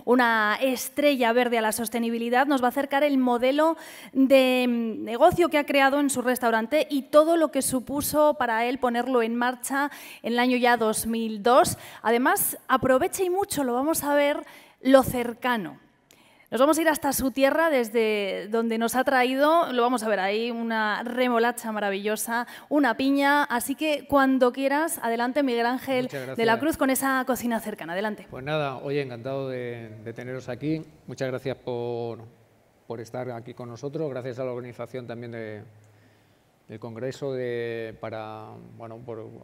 una estrella verde a la sostenibilidad, nos va a acercar el modelo de negocio que ha creado en su restaurante y todo lo que supuso para él ponerlo en marcha en el año ya 2002. Además, aprovecha y mucho, lo vamos a ver, lo cercano. Nos vamos a ir hasta su tierra, desde donde nos ha traído, lo vamos a ver ahí, una remolacha maravillosa, una piña, así que cuando quieras, adelante Miguel Ángel de la Cruz con esa cocina cercana, adelante. Pues nada, oye, encantado de teneros aquí, muchas gracias por estar aquí con nosotros, gracias a la organización también del Congreso por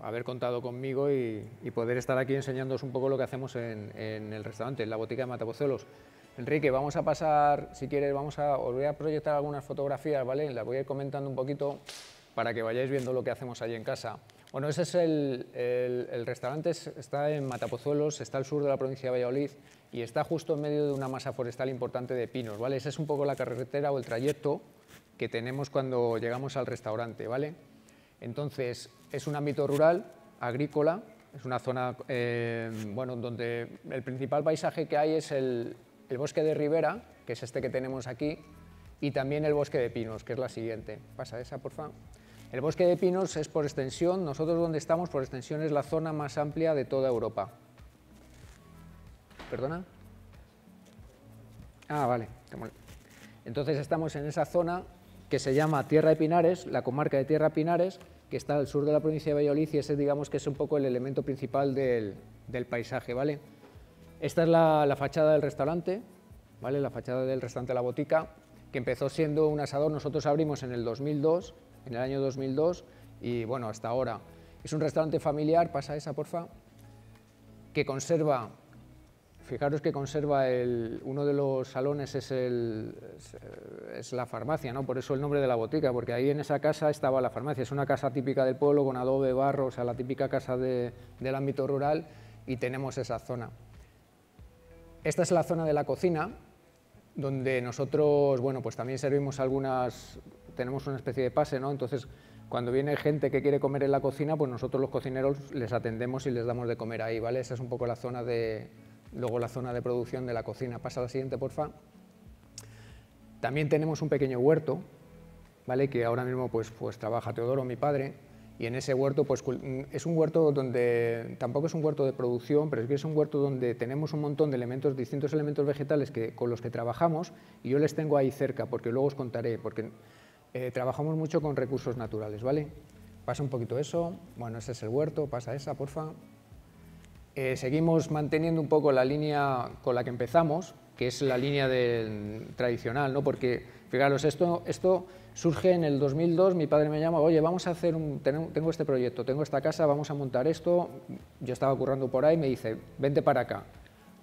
haber contado conmigo y poder estar aquí enseñándoos un poco lo que hacemos en el restaurante, en la botica de Matapozuelos. Enrique, vamos a pasar, si quieres, os voy a proyectar algunas fotografías, ¿vale? Las voy a ir comentando un poquito para que vayáis viendo lo que hacemos allí en casa. Bueno, ese es el restaurante, está en Matapozuelos, está al sur de la provincia de Valladolid y está justo en medio de una masa forestal importante de pinos, ¿vale? Esa es un poco la carretera o el trayecto que tenemos cuando llegamos al restaurante, ¿vale? Entonces, es un ámbito rural, agrícola, es una zona, donde el principal paisaje que hay es el bosque de ribera, que es este que tenemos aquí, y también el bosque de pinos, que es la siguiente. Pasa esa, por favor. El bosque de pinos es por extensión, nosotros donde estamos por extensión es la zona más amplia de toda Europa. ¿Perdona? Ah, vale. Entonces estamos en esa zona que se llama Tierra de Pinares, la comarca de Tierra Pinares, que está al sur de la provincia de Valladolid y ese digamos que es un poco el elemento principal del paisaje, ¿vale? Esta es la fachada del restaurante, ¿vale? La fachada del restaurante La Botica, que empezó siendo un asador. Nosotros abrimos en el 2002, en el año 2002, y bueno, hasta ahora. Es un restaurante familiar, pasa esa, porfa, que conserva, fijaros que conserva uno de los salones es la farmacia, ¿no? Por eso el nombre de La Botica, porque ahí en esa casa estaba la farmacia. Es una casa típica del pueblo, con adobe, barro, o sea, la típica casa del ámbito rural, y tenemos esa zona. Esta es la zona de la cocina, donde nosotros, bueno, pues también servimos tenemos una especie de pase, ¿no? Entonces, cuando viene gente que quiere comer en la cocina, pues nosotros los cocineros les atendemos y les damos de comer ahí, ¿vale? Esa es un poco la zona luego la zona de producción de la cocina. Pasa a la siguiente, porfa. También tenemos un pequeño huerto, ¿vale? Que ahora mismo pues trabaja Teodoro, mi padre. Y en ese huerto, pues es un huerto donde tampoco es un huerto de producción, pero es que es un huerto donde tenemos un montón de distintos elementos vegetales con los que trabajamos, y yo les tengo ahí cerca, porque luego os contaré, porque trabajamos mucho con recursos naturales, ¿vale? Pasa un poquito eso, bueno, ese es el huerto, pasa esa, porfa. Seguimos manteniendo un poco la línea con la que empezamos, que es la línea tradicional, ¿no? Porque, fijaros, esto surge en el 2002, mi padre me llama, oye, vamos a hacer tengo este proyecto, tengo esta casa, vamos a montar esto. Yo estaba currando por ahí, me dice, vente para acá.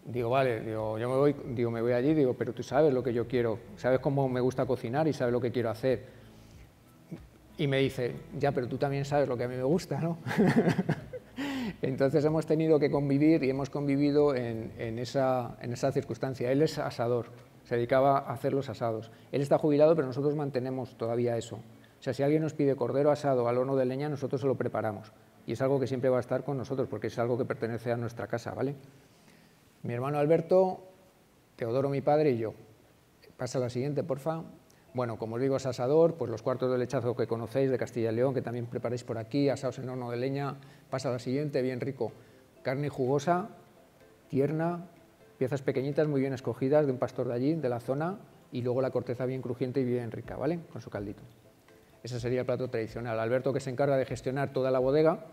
Digo, vale, digo, yo me voy allí, digo, pero tú sabes lo que yo quiero, sabes cómo me gusta cocinar y sabes lo que quiero hacer. Y me dice, ya, pero tú también sabes lo que a mí me gusta, ¿no? Entonces hemos tenido que convivir y hemos convivido en esa circunstancia. Él es asador, se dedicaba a hacer los asados. Él está jubilado, pero nosotros mantenemos todavía eso. O sea, si alguien nos pide cordero asado al horno de leña, nosotros se lo preparamos. Y es algo que siempre va a estar con nosotros, porque es algo que pertenece a nuestra casa, ¿vale? Mi hermano Alberto, Teodoro, mi padre, y yo. Pasa a la siguiente, porfa. Bueno, como os digo, es asador, pues los cuartos de lechazo que conocéis de Castilla y León, que también preparáis por aquí, asados en horno de leña. Pasa a la siguiente, bien rico. Carne jugosa, tierna, piezas pequeñitas muy bien escogidas de un pastor de allí, de la zona, y luego la corteza bien crujiente y bien rica, ¿vale? Con su caldito. Ese sería el plato tradicional. Alberto, que se encarga de gestionar toda la bodega,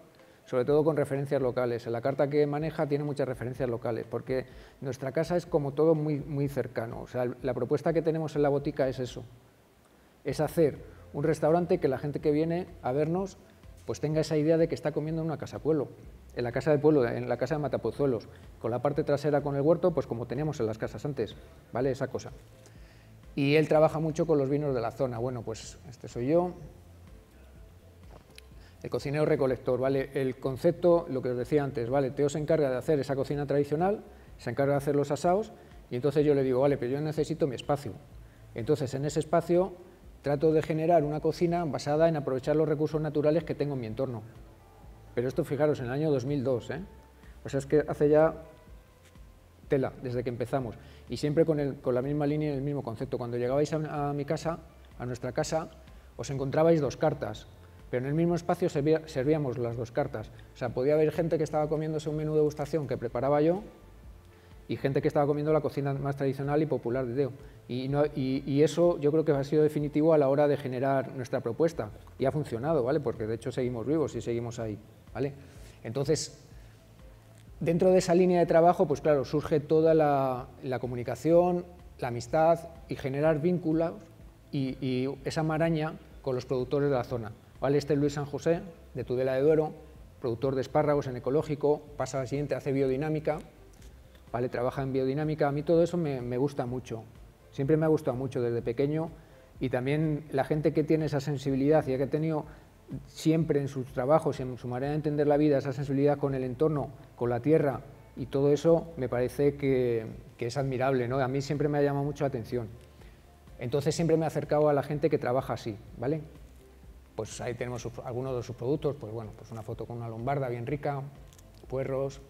sobre todo con referencias locales. En la carta que maneja tiene muchas referencias locales, porque nuestra casa es como todo muy, muy cercano. O sea, la propuesta que tenemos en La Botica es eso, es hacer un restaurante que la gente que viene a vernos pues tenga esa idea de que está comiendo en una casa pueblo, en la casa de pueblo, en la casa de Matapozuelos, con la parte trasera con el huerto, pues como teníamos en las casas antes, ¿vale? Esa cosa. Y él trabaja mucho con los vinos de la zona. Bueno, pues este soy yo, el cocinero recolector, ¿vale? El concepto, lo que os decía antes, ¿vale? Teo se encarga de hacer esa cocina tradicional, se encarga de hacer los asados, y entonces yo le digo, vale, pero yo necesito mi espacio. Entonces, en ese espacio trato de generar una cocina basada en aprovechar los recursos naturales que tengo en mi entorno. Pero esto, fijaros, en el año 2002, ¿eh? O sea, es que hace ya tela, desde que empezamos. Y siempre con la misma línea y el mismo concepto. Cuando llegabais a mi casa, a nuestra casa, os encontrabais 2 cartas, pero en el mismo espacio servíamos las 2 cartas. O sea, podía haber gente que estaba comiéndose un menú de degustación que preparaba yo y gente que estaba comiendo la cocina más tradicional y popular de Deo. Y eso yo creo que ha sido definitivo a la hora de generar nuestra propuesta. Y ha funcionado, ¿vale? Porque de hecho seguimos vivos y seguimos ahí, ¿vale? Entonces, dentro de esa línea de trabajo, pues claro, surge toda la comunicación, la amistad y generar vínculos y esa maraña con los productores de la zona, ¿vale? Este es Luis San José, de Tudela de Duero, productor de espárragos en ecológico, pasa al siguiente, hace biodinámica, ¿vale? Trabaja en biodinámica. A mí todo eso me gusta mucho, siempre me ha gustado mucho desde pequeño, y también la gente que tiene esa sensibilidad y que ha tenido siempre en sus trabajos y en su manera de entender la vida esa sensibilidad con el entorno, con la tierra y todo eso, me parece que es admirable, ¿no? A mí siempre me ha llamado mucho la atención. Entonces siempre me he acercado a la gente que trabaja así, ¿vale? Pues ahí tenemos algunos de sus productos, pues bueno, pues una foto con una lombarda bien rica, puerros.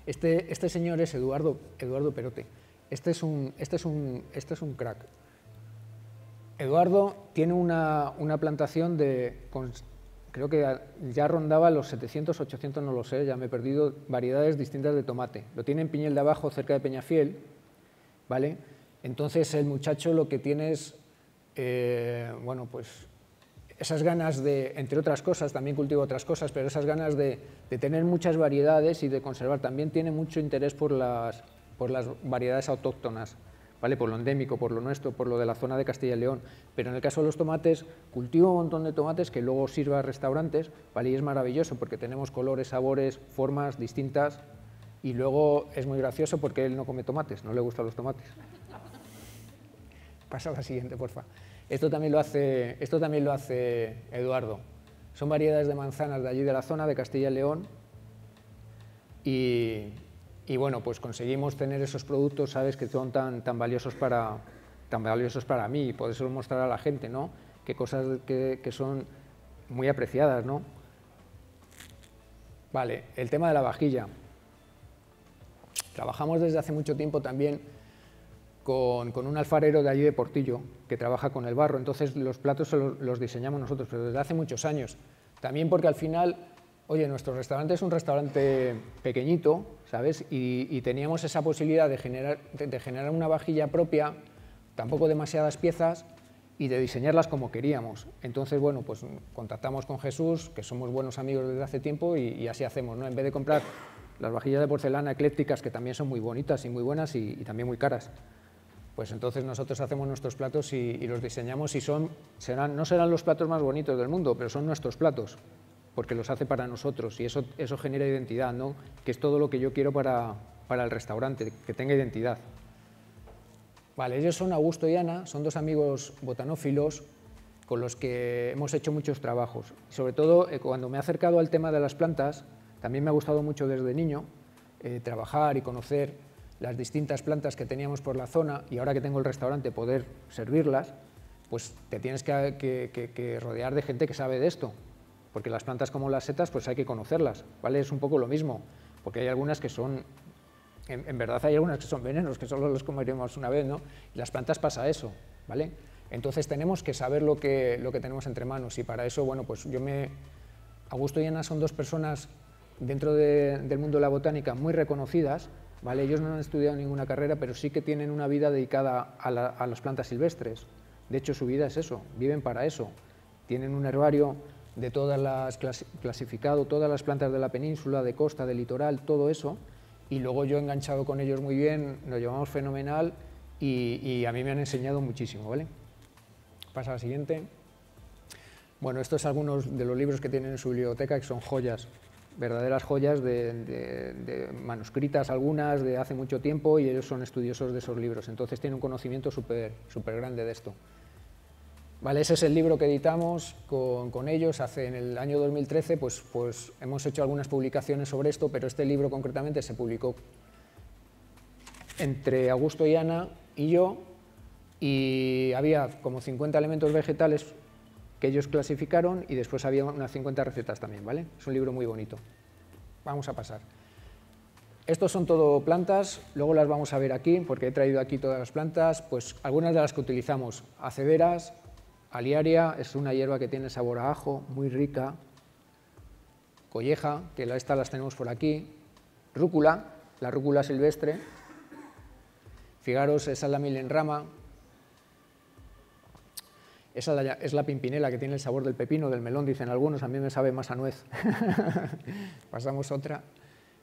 Este señor es Eduardo Perote. Este es un crack. Eduardo tiene una plantación creo que ya rondaba los 700, 800, no lo sé, ya me he perdido, variedades distintas de tomate. Lo tiene en Piñel de Abajo, cerca de Peñafiel, ¿vale? Entonces el muchacho lo que tiene es, bueno, pues esas ganas de, entre otras cosas, también cultiva otras cosas, pero esas ganas de tener muchas variedades y de conservar. También tiene mucho interés por las variedades autóctonas, ¿vale? Por lo endémico, por lo nuestro, por lo de la zona de Castilla y León. Pero en el caso de los tomates, cultivo un montón de tomates que luego sirva a restaurantes, ¿vale? Y es maravilloso porque tenemos colores, sabores, formas distintas, y luego es muy gracioso porque él no come tomates, no le gustan los tomates. Pasa a la siguiente, porfa. Esto también lo hace Eduardo. Son variedades de manzanas de allí de la zona, de Castilla y León, y bueno, pues conseguimos tener esos productos, ¿sabes?, que son tan valiosos para mí, y podérselo mostrar a la gente, ¿no?, que cosas que son muy apreciadas, ¿no? Vale, el tema de la vajilla. Trabajamos desde hace mucho tiempo también con un alfarero de allí de Portillo, que trabaja con el barro. Entonces los platos los diseñamos nosotros, pero desde hace muchos años. También porque al final, oye, nuestro restaurante es un restaurante pequeñito, ¿sabes? Y teníamos esa posibilidad de generar una vajilla propia, tampoco demasiadas piezas, y de diseñarlas como queríamos. Entonces, bueno, pues contactamos con Jesús, que somos buenos amigos desde hace tiempo, y así hacemos, ¿no? En vez de comprar las vajillas de porcelana eclécticas, que también son muy bonitas y muy buenas y también muy caras, pues entonces nosotros hacemos nuestros platos y los diseñamos, y no serán los platos más bonitos del mundo, pero son nuestros platos, porque los hace para nosotros, y eso genera identidad, ¿no?, que es todo lo que yo quiero para el restaurante, que tenga identidad. Vale, ellos son Augusto y Ana, son 2 amigos botanófilos con los que hemos hecho muchos trabajos. Sobre todo, cuando me he acercado al tema de las plantas, también me ha gustado mucho desde niño trabajar y conocer las distintas plantas que teníamos por la zona, y ahora que tengo el restaurante poder servirlas, pues te tienes que rodear de gente que sabe de esto, porque las plantas como las setas pues hay que conocerlas, ¿vale? Es un poco lo mismo, porque hay algunas que son, en verdad hay algunas que son venenos, que solo los comeremos una vez, ¿no? Y las plantas pasa eso, ¿vale? Entonces tenemos que saber lo que tenemos entre manos, y para eso, bueno, pues Augusto y Ana son 2 personas dentro del mundo de la botánica muy reconocidas, ¿vale? Ellos no han estudiado ninguna carrera, pero sí que tienen una vida dedicada a las plantas silvestres. De hecho, su vida es eso, viven para eso. Tienen un herbario de clasificado todas las plantas de la península, de costa, de litoral, todo eso, y luego yo he enganchado con ellos muy bien, nos llevamos fenomenal, y a mí me han enseñado muchísimo, ¿vale? Pasa a la siguiente. Bueno, estos son algunos de los libros que tienen en su biblioteca, que son joyas, verdaderas joyas de manuscritas, algunas de hace mucho tiempo, y ellos son estudiosos de esos libros, entonces tienen un conocimiento súper grande de esto. Vale, ese es el libro que editamos con ellos en el año 2013, pues hemos hecho algunas publicaciones sobre esto, pero este libro concretamente se publicó entre Augusto y Ana y yo, y había como 50 elementos vegetales que ellos clasificaron, y después había unas 50 recetas también, ¿vale? Es un libro muy bonito. Vamos a pasar. estos son todo plantas, luego las vamos a ver aquí, porque he traído aquí todas las plantas, pues algunas de las que utilizamos, acederas, aliaria, es una hierba que tiene sabor a ajo, muy rica, colleja, que estas las tenemos por aquí, rúcula, la rúcula silvestre, fijaros, esa es la milenrama, esa es la pimpinela, que tiene el sabor del pepino, del melón, dicen algunos, a mí me sabe más a nuez. Pasamos otra.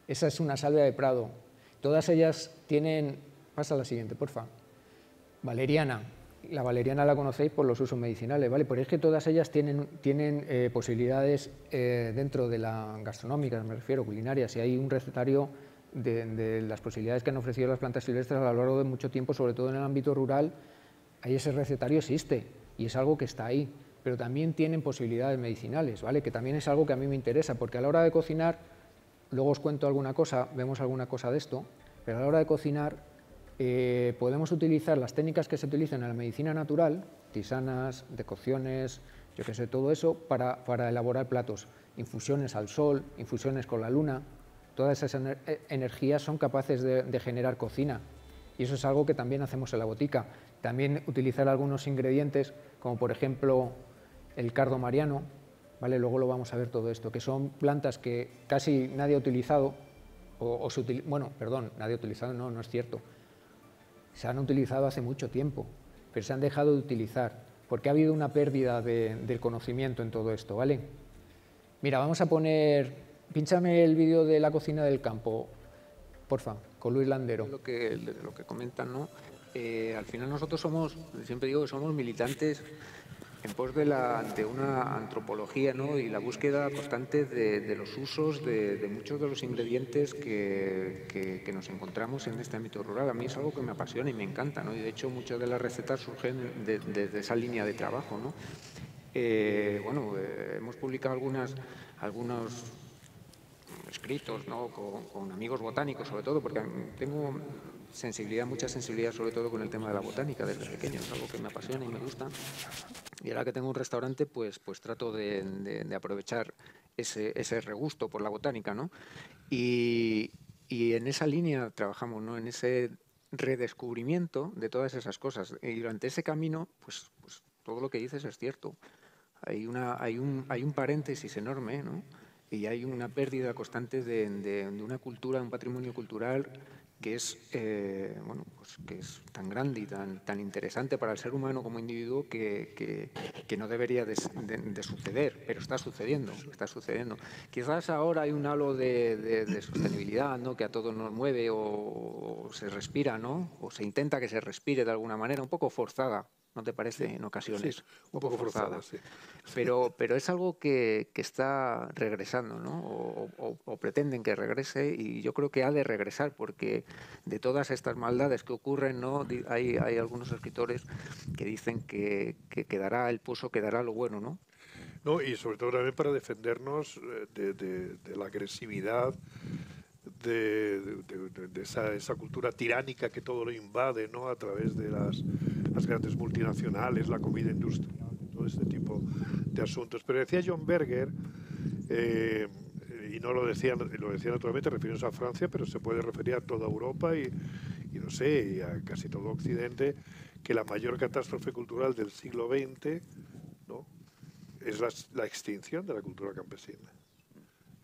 Esa es una salvia de prado. Todas ellas tienen... Pasa a la siguiente, porfa. Valeriana. La valeriana la conocéis por los usos medicinales, ¿vale? Pero es que todas ellas tienen posibilidades dentro de la gastronómica, me refiero, culinaria. Si hay un recetario de las posibilidades que han ofrecido las plantas silvestres a lo largo de mucho tiempo, sobre todo en el ámbito rural, ahí ese recetario existe y es algo que está ahí. Pero también tienen posibilidades medicinales, ¿vale? Que también es algo que a mí me interesa, porque a la hora de cocinar, luego os cuento alguna cosa, vemos alguna cosa de esto, pero a la hora de cocinar podemos utilizar las técnicas que se utilizan en la medicina natural, tisanas, decocciones, yo qué sé, todo eso, para elaborar platos, infusiones al sol, infusiones con la luna, todas esas energías son capaces de generar cocina, y eso es algo que también hacemos en la botica. También utilizar algunos ingredientes, como por ejemplo el cardo mariano, ¿vale? Luego lo vamos a ver todo esto, que son plantas que casi nadie ha utilizado, bueno, perdón, nadie ha utilizado, no es cierto. Se han utilizado hace mucho tiempo, pero se han dejado de utilizar, porque ha habido una pérdida del conocimiento en todo esto, ¿vale? Mira, vamos a poner, pínchame el vídeo de la cocina del campo, porfa, con Luis Landero. Lo que comentan, ¿no? Al final nosotros somos, siempre digo que somos militantes en pos de una antropología, ¿no? Y la búsqueda constante de los usos de muchos de los ingredientes que nos encontramos en este ámbito rural. A mí es algo que me apasiona y me encanta, ¿no? Y de hecho muchas de las recetas surgen de esa línea de trabajo, ¿no? Hemos publicado algunos escritos, ¿no? con amigos botánicos, sobre todo, porque tengo mucha sensibilidad sobre todo con el tema de la botánica desde pequeño, es algo que me apasiona y me gusta. Y ahora que tengo un restaurante, pues trato de aprovechar ese regusto por la botánica, ¿no? Y en esa línea trabajamos, ¿no? En ese redescubrimiento de todas esas cosas. Y durante ese camino, pues todo lo que dices es cierto. Hay un paréntesis enorme, ¿no? Y hay una pérdida constante de una cultura, un patrimonio cultural que es, que es tan grande y tan interesante para el ser humano como individuo que no debería de suceder, pero está sucediendo. Quizás ahora hay un halo de sostenibilidad, ¿no? Que a todos nos mueve o se respira, ¿no? O se intenta que se respire de alguna manera, un poco forzada. ¿No te parece en ocasiones? Sí, un poco forzada, sí. Pero es algo que está regresando, ¿no? O pretenden que regrese, y yo creo que ha de regresar, porque de todas estas maldades que ocurren, ¿no? Hay algunos escritores que dicen que quedará el pozo, quedará lo bueno, ¿no? No, y sobre todo también para defendernos de la agresividad, de esa cultura tiránica que todo lo invade, ¿no? A través de las grandes multinacionales, la comida industrial, todo este tipo de asuntos. Pero decía John Berger, y no lo decía naturalmente refiriéndose a Francia, pero se puede referir a toda Europa y no sé, y a casi todo Occidente, que la mayor catástrofe cultural del siglo XX, ¿no? Es la extinción de la cultura campesina.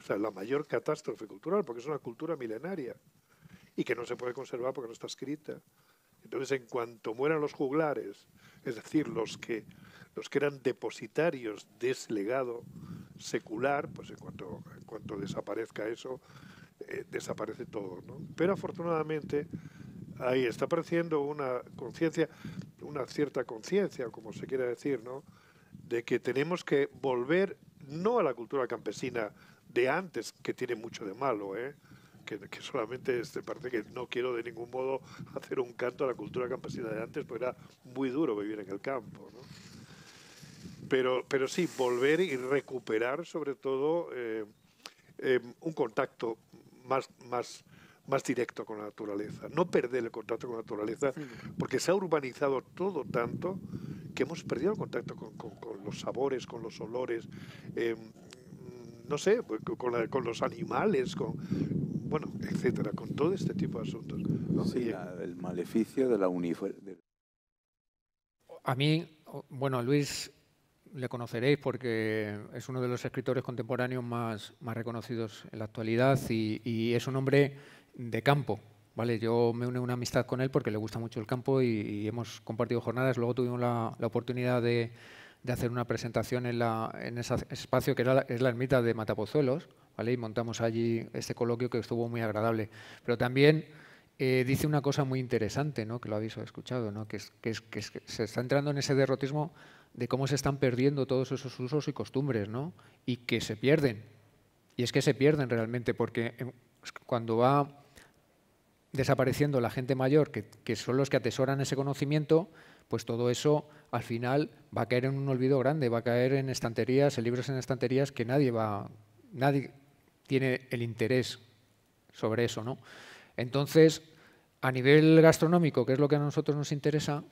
O sea, la mayor catástrofe cultural, porque es una cultura milenaria y que no se puede conservar porque no está escrita. Entonces, en cuanto mueran los juglares, es decir, los que eran depositarios de ese legado secular, pues en cuanto desaparezca eso, desaparece todo, ¿no? Pero afortunadamente ahí está apareciendo una cierta conciencia, como se quiera decir, ¿no? De que tenemos que volver no a la cultura campesina de antes, que tiene mucho de malo, que solamente parece que no quiero de ningún modo hacer un canto a la cultura campesina de antes, porque era muy duro vivir en el campo, ¿no? Pero sí, volver y recuperar sobre todo un contacto más directo con la naturaleza, no perder el contacto con la naturaleza, porque se ha urbanizado todo tanto que hemos perdido el contacto con los sabores, con los olores, no sé, con los animales, bueno, etcétera, con todo este tipo de asuntos, ¿no? Sí, el maleficio de la uniformidad. A mí, bueno, a Luis le conoceréis porque es uno de los escritores contemporáneos más reconocidos en la actualidad y es un hombre de campo, ¿vale? Yo me uní una amistad con él porque le gusta mucho el campo y hemos compartido jornadas. Luego tuvimos la oportunidad de hacer una presentación en ese espacio que es la ermita de Matapozuelos, ¿vale? Y montamos allí este coloquio que estuvo muy agradable. Pero también dice una cosa muy interesante, ¿no? Que lo habéis escuchado, ¿no? Que se está entrando en ese derrotismo de cómo se están perdiendo todos esos usos y costumbres, ¿no? Y que se pierden. Y es que se pierden realmente, porque cuando va desapareciendo la gente mayor, que son los que atesoran ese conocimiento, pues todo eso al final va a caer en un olvido grande, va a caer en estanterías, en libros en estanterías que nadie tiene el interés sobre eso, ¿no? Entonces, a nivel gastronómico, que es lo que a nosotros nos interesa,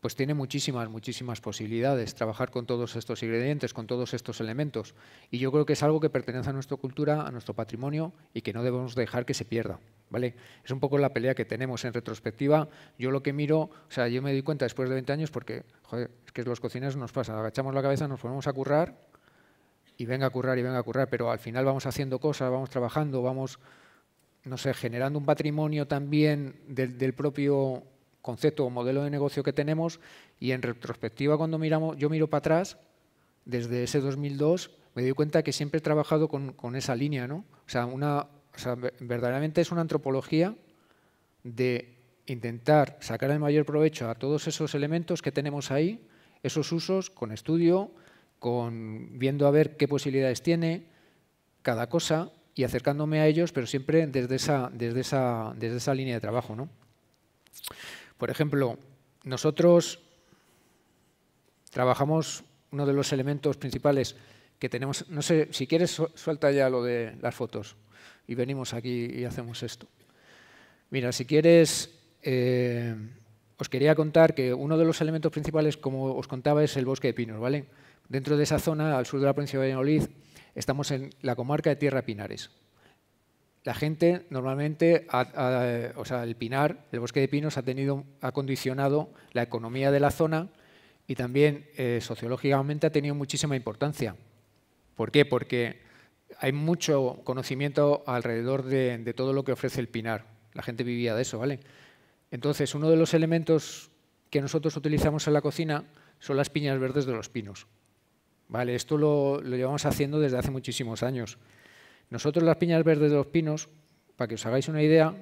pues tiene muchísimas posibilidades trabajar con todos estos ingredientes, con todos estos elementos. Y yo creo que es algo que pertenece a nuestra cultura, a nuestro patrimonio y que no debemos dejar que se pierda, ¿vale? Es un poco la pelea que tenemos en retrospectiva. Yo lo que miro, o sea, yo me di cuenta después de 20 años porque, joder, es que los cocineros nos pasa, agachamos la cabeza, nos ponemos a currar y venga a currar, pero al final vamos haciendo cosas, vamos trabajando, vamos, no sé, generando un patrimonio también del propio concepto o modelo de negocio que tenemos, y en retrospectiva cuando yo miro para atrás, desde ese 2002, me doy cuenta que siempre he trabajado con esa línea, ¿no? O sea, verdaderamente es una antropología de intentar sacar el mayor provecho a todos esos elementos que tenemos ahí, esos usos, con estudio, viendo a ver qué posibilidades tiene cada cosa y acercándome a ellos, pero siempre desde esa línea de trabajo, ¿no? Por ejemplo, nosotros trabajamos uno de los elementos principales que tenemos. No sé, si quieres suelta ya lo de las fotos y venimos aquí y hacemos esto. Mira, si quieres, os quería contar que uno de los elementos principales, como os contaba, es el bosque de pinos, ¿vale? Dentro de esa zona, al sur de la provincia de Valladolid, estamos en la comarca de Tierra de Pinares. La gente normalmente, o sea, el pinar, el bosque de pinos ha condicionado la economía de la zona y también sociológicamente ha tenido muchísima importancia. ¿Por qué? Porque hay mucho conocimiento alrededor de todo lo que ofrece el pinar. La gente vivía de eso, ¿vale? Entonces, uno de los elementos que nosotros utilizamos en la cocina son las piñas verdes de los pinos. ¿Vale? Esto lo llevamos haciendo desde hace muchísimos años. Nosotros las piñas verdes de los pinos, para que os hagáis una idea,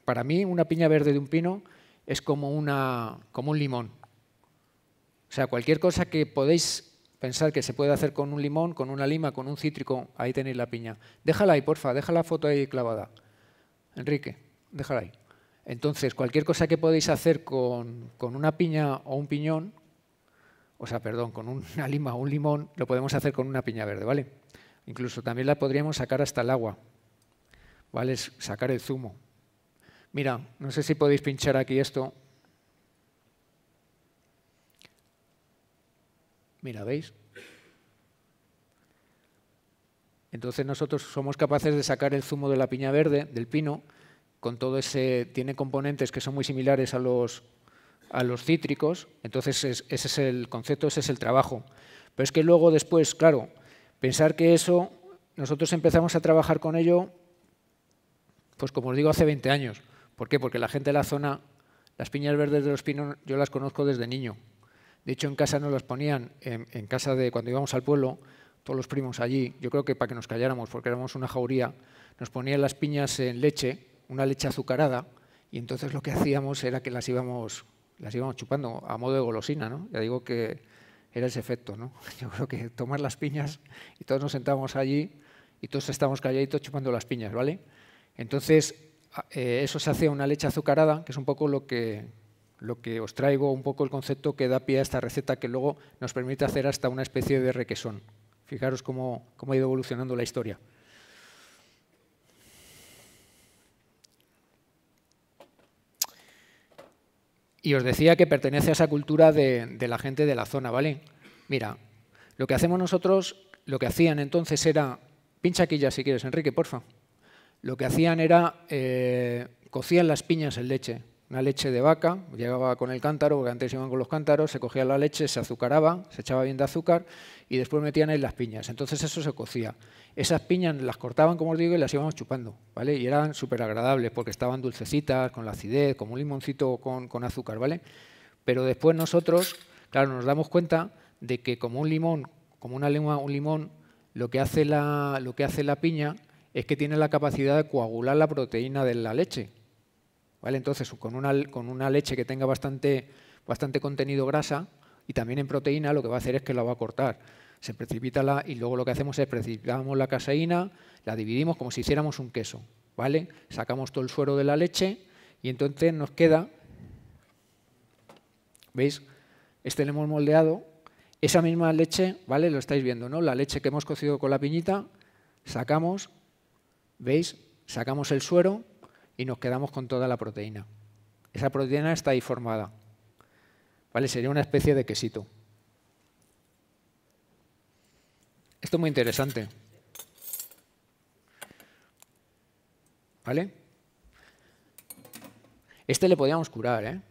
para mí una piña verde de un pino es como un limón. O sea, cualquier cosa que podéis pensar que se puede hacer con un limón, con una lima, con un cítrico, ahí tenéis la piña. Déjala ahí, porfa, deja la foto ahí clavada. Enrique, déjala ahí. Entonces, cualquier cosa que podéis hacer con una piña o un piñón, o sea, perdón, con una lima o un limón, lo podemos hacer con una piña verde, ¿vale? Incluso también la podríamos sacar hasta el agua, ¿vale? Sacar el zumo. Mira, no sé si podéis pinchar aquí esto. Mira, ¿veis? Entonces nosotros somos capaces de sacar el zumo de la piña verde, del pino, con todo tiene componentes que son muy similares a los cítricos, entonces ese es el concepto, ese es el trabajo. Pero es que luego después, claro, pensar que eso, nosotros empezamos a trabajar con ello, pues como os digo, hace 20 años. ¿Por qué? Porque la gente de la zona, las piñas verdes de los pinos, yo las conozco desde niño. De hecho, en casa nos las ponían, en casa de cuando íbamos al pueblo, todos los primos allí, yo creo que para que nos calláramos, porque éramos una jauría, nos ponían las piñas en leche, una leche azucarada, y entonces lo que hacíamos era que las íbamos chupando a modo de golosina, ¿no? Ya digo que era ese efecto, ¿no? Yo creo que tomar las piñas y todos nos sentábamos allí y todos estábamos calladitos chupando las piñas, ¿vale? Entonces, eso se hace una leche azucarada, que es un poco lo que os traigo, un poco el concepto que da pie a esta receta que luego nos permite hacer hasta una especie de requesón. Fijaros cómo ha ido evolucionando la historia. Y os decía que pertenece a esa cultura de la gente de la zona, ¿vale? Mira, lo que hacemos nosotros, lo que hacían entonces era Pincha aquí ya si quieres, Enrique, porfa. Lo que hacían era, cocían las piñas en leche, una leche de vaca, llegaba con el cántaro, porque antes iban con los cántaros, se cogía la leche, se azucaraba, se echaba bien de azúcar y después metían ahí las piñas. Entonces eso se cocía. Esas piñas las cortaban, como os digo, y las íbamos chupando, ¿vale? Y eran súper agradables porque estaban dulcecitas, con la acidez, como un limoncito con azúcar, ¿vale? Pero después nosotros, claro, nos damos cuenta de que como un limón, como una lengua, un limón, lo que hace la piña es que tiene la capacidad de coagular la proteína de la leche, ¿vale? Entonces, con una leche que tenga bastante contenido grasa y también en proteína, lo que va a hacer es que la va a cortar. Se precipita y luego lo que hacemos es precipitamos la caseína, la dividimos como si hiciéramos un queso, ¿vale? Sacamos todo el suero de la leche y entonces nos queda, ¿veis? Este le hemos moldeado, esa misma leche, ¿vale? Lo estáis viendo, ¿no? La leche que hemos cocido con la piñita, sacamos, ¿veis? Sacamos el suero y nos quedamos con toda la proteína. Esa proteína está ahí formada, ¿vale? Sería una especie de quesito. Esto es muy interesante, ¿vale? Este le podíamos curar, ¿eh?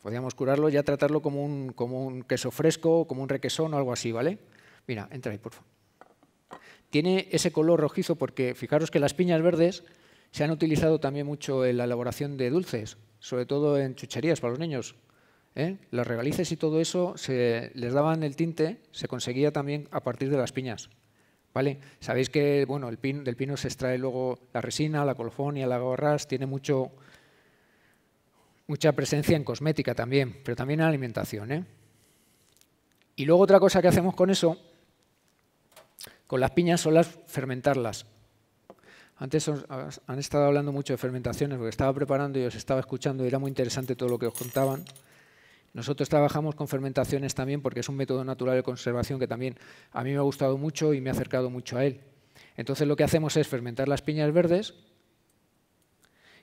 Podíamos curarlo, ya tratarlo como un queso fresco, como un requesón o algo así, ¿vale? Mira, entra ahí, por favor. Tiene ese color rojizo porque fijaros que las piñas verdes se han utilizado también mucho en la elaboración de dulces, sobre todo en chucherías para los niños, ¿eh? Las regalices y todo eso les daban el tinte, se conseguía también a partir de las piñas, ¿vale? Sabéis que bueno, del pino se extrae luego la resina, la colofonia, la agarrás, tiene mucha presencia en cosmética también, pero también en alimentación, ¿eh? Y luego otra cosa que hacemos con eso, con las piñas, son fermentarlas. Antes han estado hablando mucho de fermentaciones, porque estaba preparando y os estaba escuchando y era muy interesante todo lo que os contaban. Nosotros trabajamos con fermentaciones también porque es un método natural de conservación que también a mí me ha gustado mucho y me ha acercado mucho a él. Entonces lo que hacemos es fermentar las piñas verdes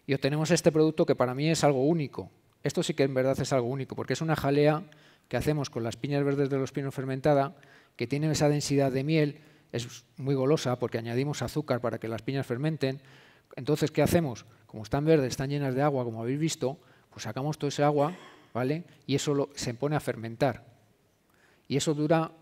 y obtenemos este producto que para mí es algo único. Esto sí que en verdad es algo único porque es una jalea que hacemos con las piñas verdes de los pinos fermentada que tiene esa densidad de miel, es muy golosa porque añadimos azúcar para que las piñas fermenten. Entonces, ¿qué hacemos? Como están verdes, están llenas de agua, como habéis visto, pues sacamos todo ese agua, ¿vale? Y eso se pone a fermentar. Y eso dura,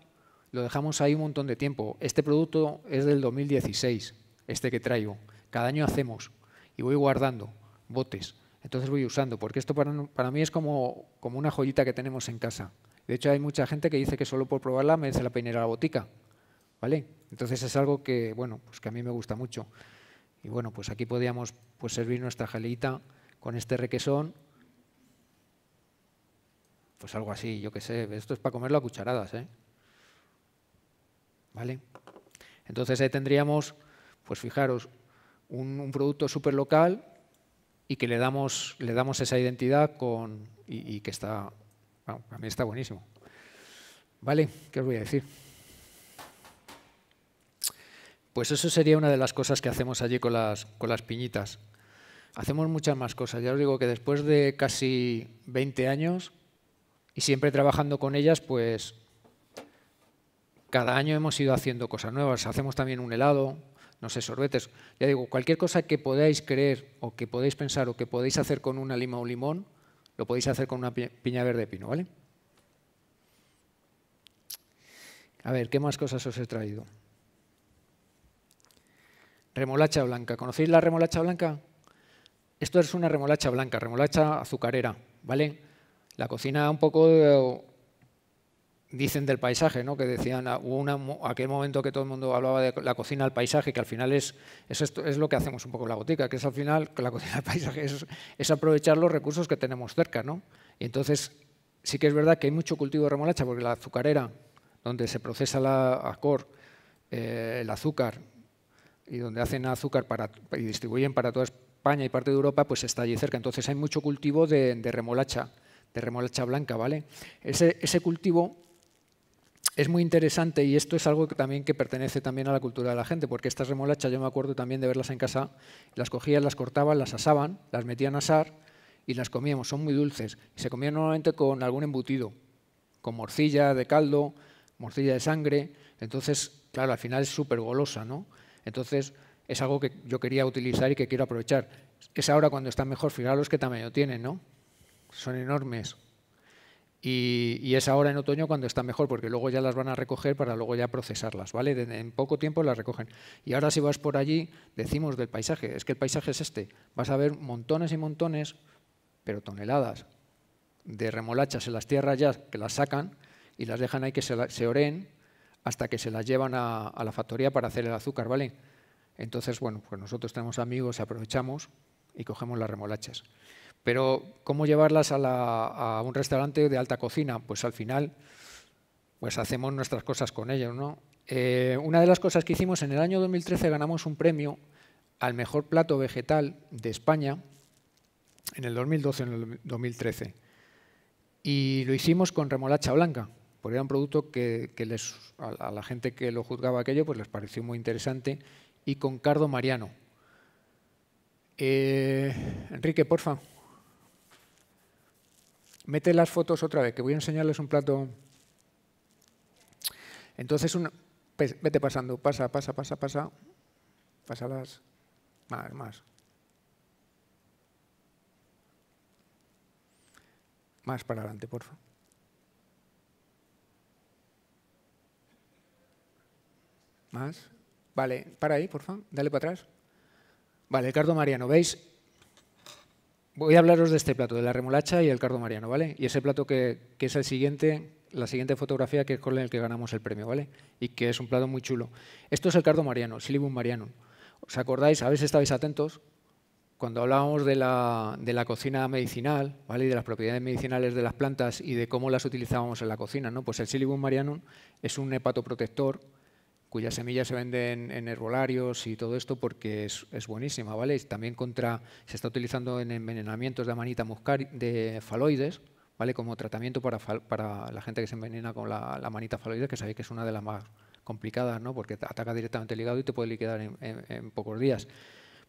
lo dejamos ahí un montón de tiempo. Este producto es del 2016, este que traigo. Cada año hacemos y voy guardando botes. Entonces voy usando, porque esto para mí es como una joyita que tenemos en casa. De hecho, hay mucha gente que dice que solo por probarla merece la pena ir a la botica, ¿vale? Entonces es algo que, bueno, pues que a mí me gusta mucho. Y bueno, pues aquí podíamos pues servir nuestra jaleita con este requesón. Pues algo así, yo qué sé, esto es para comerlo a cucharadas, ¿eh? ¿Vale? Entonces ahí tendríamos, pues fijaros, un producto súper local y que le damos esa identidad y que está, bueno, a mí está buenísimo. ¿Vale? ¿Qué os voy a decir? Pues eso sería una de las cosas que hacemos allí con las piñitas. Hacemos muchas más cosas. Ya os digo que después de casi 20 años y siempre trabajando con ellas, pues cada año hemos ido haciendo cosas nuevas. Hacemos también un helado, no sé, sorbetes. Ya digo, cualquier cosa que podáis creer o que podéis pensar o que podéis hacer con una lima o un limón, lo podéis hacer con una piña verde de pino, ¿vale? A ver, ¿qué más cosas os he traído? Remolacha blanca. ¿Conocéis la remolacha blanca? Esto es una remolacha blanca, remolacha azucarera, ¿vale? La cocina un poco, dicen del paisaje, ¿no? Que decían, hubo aquel momento que todo el mundo hablaba de la cocina al paisaje, que al final es lo que hacemos un poco en la botica, que es al final, que la cocina al paisaje es aprovechar los recursos que tenemos cerca, ¿no? Y entonces sí que es verdad que hay mucho cultivo de remolacha, porque la azucarera, donde se procesa el azúcar, y donde hacen azúcar y distribuyen para toda España y parte de Europa, pues está allí cerca. Entonces hay mucho cultivo de remolacha blanca, ¿vale? Ese cultivo es muy interesante y esto es algo que pertenece también a la cultura de la gente, porque estas remolachas yo me acuerdo también de verlas en casa, las cogían, las cortaban, las asaban, las metían a asar y las comíamos, son muy dulces. Y se comían normalmente con algún embutido, con morcilla de caldo, morcilla de sangre, entonces, claro, al final es súper golosa, ¿no? Entonces, es algo que yo quería utilizar y que quiero aprovechar. Es ahora cuando están mejor, fijaros qué tamaño tienen, ¿no? Son enormes. Y es ahora en otoño cuando están mejor, porque luego ya las van a recoger para luego ya procesarlas, ¿vale? En poco tiempo las recogen. Y ahora si vas por allí, decimos del paisaje, es que el paisaje es este. Vas a ver montones y montones, pero toneladas, de remolachas en las tierras ya que las sacan y las dejan ahí que se oreen hasta que se las llevan a la factoría para hacer el azúcar, ¿vale? Entonces, bueno, pues nosotros tenemos amigos, aprovechamos y cogemos las remolachas. Pero, ¿cómo llevarlas a un restaurante de alta cocina? Pues al final, pues hacemos nuestras cosas con ellos, ¿no? Una de las cosas que hicimos en el año 2013 ganamos un premio al mejor plato vegetal de España en el 2012 en el 2013. Y lo hicimos con remolacha blanca, porque era un producto que a la gente que lo juzgaba aquello pues les pareció muy interesante, y con cardo mariano. Enrique, porfa. Mete las fotos otra vez, que voy a enseñarles un plato. Entonces, vete pasando, pasa. Pásalas. Más. Más para adelante, porfa. Más. Vale, para ahí, porfa. Dale para atrás. Vale, el cardo mariano, ¿veis? Voy a hablaros de este plato, de la remolacha y el cardo mariano, ¿vale? Y ese plato que es la siguiente fotografía, que es con el que ganamos el premio, ¿vale? Y que es un plato muy chulo. Esto es el cardo mariano, Silibum marianum. ¿Os acordáis? A ver si estabais atentos. Cuando hablábamos de la cocina medicinal, ¿vale? Y de las propiedades medicinales de las plantas y de cómo las utilizábamos en la cocina, ¿no? Pues el Silibum marianum es un hepatoprotector cuyas semillas se venden en herbolarios y todo esto porque es buenísima, ¿vale? Y también se está utilizando en envenenamientos de Amanita muscaria, de faloides, ¿vale? Como tratamiento para la gente que se envenena con la Amanita faloides, que sabéis que es una de las más complicadas, ¿no? Porque ataca directamente el hígado y te puede liquidar en pocos días.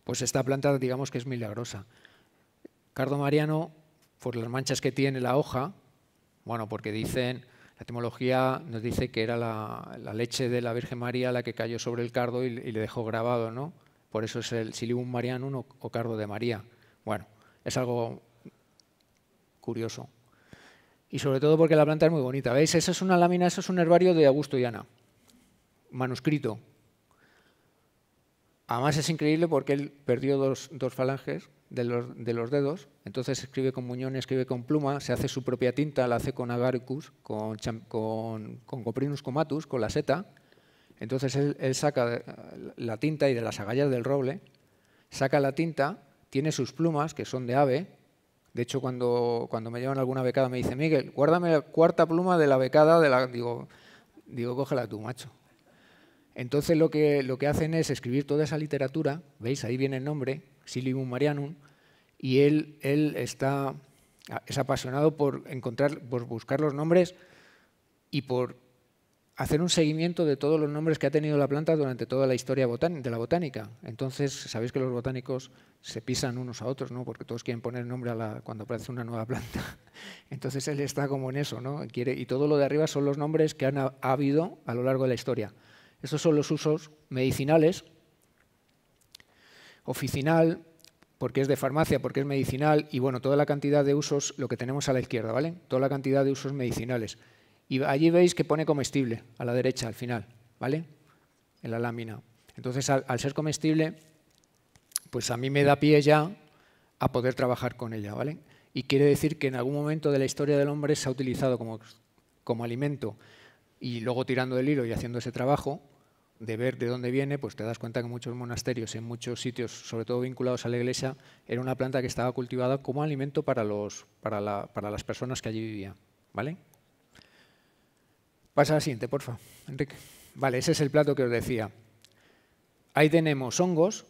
Pues esta planta, digamos que es milagrosa. Cardo mariano, por las manchas que tiene la hoja, bueno, porque dicen... La etimología nos dice que era la leche de la Virgen María la que cayó sobre el cardo y le dejó grabado, ¿no? Por eso es el Silibum marianum o cardo de María. Bueno, es algo curioso. Y sobre todo porque la planta es muy bonita. ¿Veis? Esa es una lámina, eso es un herbario de Augusto y Ana. Manuscrito. Además es increíble porque él perdió dos falanges de los dedos, entonces escribe con muñón, escribe con pluma, se hace su propia tinta, la hace con agaricus, con Coprinus comatus, con la seta. Entonces él saca la tinta y de las agallas del roble, saca la tinta, tiene sus plumas, que son de ave. De hecho, cuando me llevan alguna becada me dice, Miguel, guárdame la cuarta pluma de la becada, digo, cógela tú, macho. Entonces lo que hacen es escribir toda esa literatura, ¿veis? Ahí viene el nombre, Silibum marianum, y él es apasionado por buscar los nombres y por hacer un seguimiento de todos los nombres que ha tenido la planta durante toda la historia de la botánica. Entonces, sabéis que los botánicos se pisan unos a otros, ¿no? Porque todos quieren poner nombre cuando aparece una nueva planta. Entonces él está como en eso, ¿no? Y todo lo de arriba son los nombres que ha habido a lo largo de la historia. Estos son los usos medicinales, oficinal, porque es de farmacia, porque es medicinal, y bueno, toda la cantidad de usos, lo que tenemos a la izquierda, ¿vale? Toda la cantidad de usos medicinales. Y allí veis que pone comestible, a la derecha, al final, ¿vale? En la lámina. Entonces, al ser comestible, pues a mí me da pie ya a poder trabajar con ella, ¿vale? Y quiere decir que en algún momento de la historia del hombre se ha utilizado como alimento, y luego tirando del hilo y haciendo ese trabajo de ver de dónde viene, pues te das cuenta que en muchos monasterios, en muchos sitios, sobre todo vinculados a la iglesia, era una planta que estaba cultivada como alimento para las personas que allí vivían, ¿vale? Pasa a la siguiente, por favor, Enrique. Vale, ese es el plato que os decía. Ahí tenemos hongos,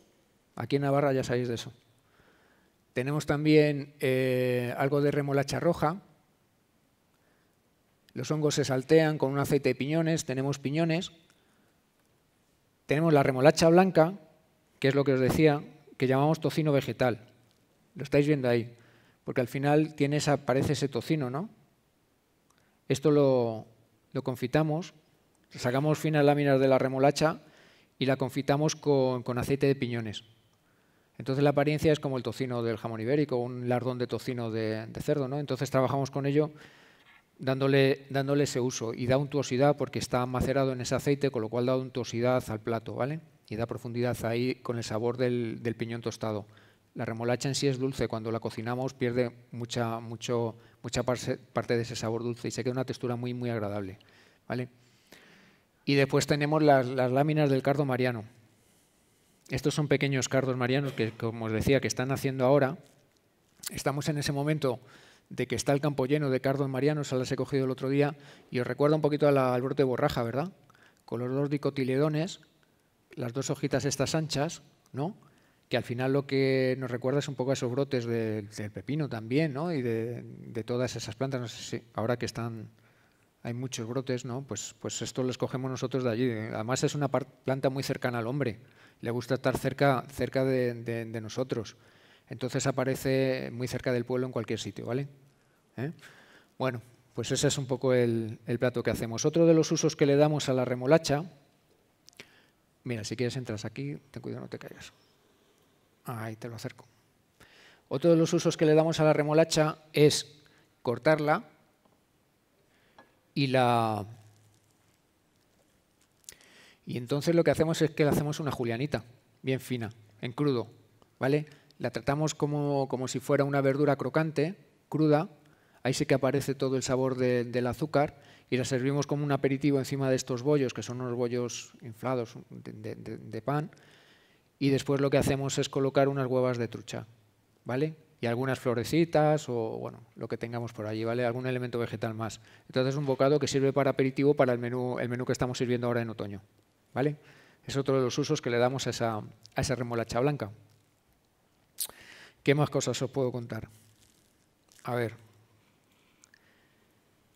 aquí en Navarra ya sabéis de eso. Tenemos también algo de remolacha roja. Los hongos se saltean con un aceite de piñones, tenemos piñones. Tenemos la remolacha blanca, que es lo que os decía, que llamamos tocino vegetal. Lo estáis viendo ahí, porque al final parece ese tocino, ¿no? Esto lo confitamos, sacamos finas láminas de la remolacha y la confitamos con aceite de piñones. Entonces la apariencia es como el tocino del jamón ibérico, un lardón de tocino de cerdo, ¿no? Entonces trabajamos con ello dándole ese uso y da untuosidad porque está macerado en ese aceite, con lo cual da untuosidad al plato, ¿vale? Y da profundidad ahí con el sabor del piñón tostado. La remolacha en sí es dulce, cuando la cocinamos pierde mucha parte de ese sabor dulce y se queda una textura muy, muy agradable, ¿vale? Y después tenemos las láminas del cardo mariano. Estos son pequeños cardos marianos que, como os decía, que están naciendo ahora. Estamos en ese momento de que está el campo lleno de cardos marianos, las he cogido el otro día, y os recuerda un poquito al brote de borraja, ¿verdad? Con los dos dicotiledones, las dos hojitas estas anchas, ¿no? Que al final lo que nos recuerda es un poco a esos brotes del pepino también, ¿no? Y de todas esas plantas. No sé si ahora que hay muchos brotes, ¿no? Pues esto los cogemos nosotros de allí. Además es una planta muy cercana al hombre. Le gusta estar cerca de nosotros. Entonces aparece muy cerca del pueblo en cualquier sitio, ¿vale? Bueno, pues ese es un poco el plato que hacemos. Otro de los usos que le damos a la remolacha, mira, si quieres entras aquí, ten cuidado, no te caigas. Ahí te lo acerco. Otro de los usos que le damos a la remolacha es cortarla y entonces lo que hacemos es que le hacemos una julianita, bien fina, en crudo, ¿vale? La tratamos como si fuera una verdura crocante, cruda, ahí sí que aparece todo el sabor del azúcar y la servimos como un aperitivo encima de estos bollos, que son unos bollos inflados de pan, y después lo que hacemos es colocar unas huevas de trucha, ¿vale? Y algunas florecitas o, bueno, lo que tengamos por allí, ¿vale? Algún elemento vegetal más. Entonces es un bocado que sirve para aperitivo para el menú que estamos sirviendo ahora en otoño, ¿vale? Es otro de los usos que le damos a esa remolacha blanca. ¿Qué más cosas os puedo contar? A ver,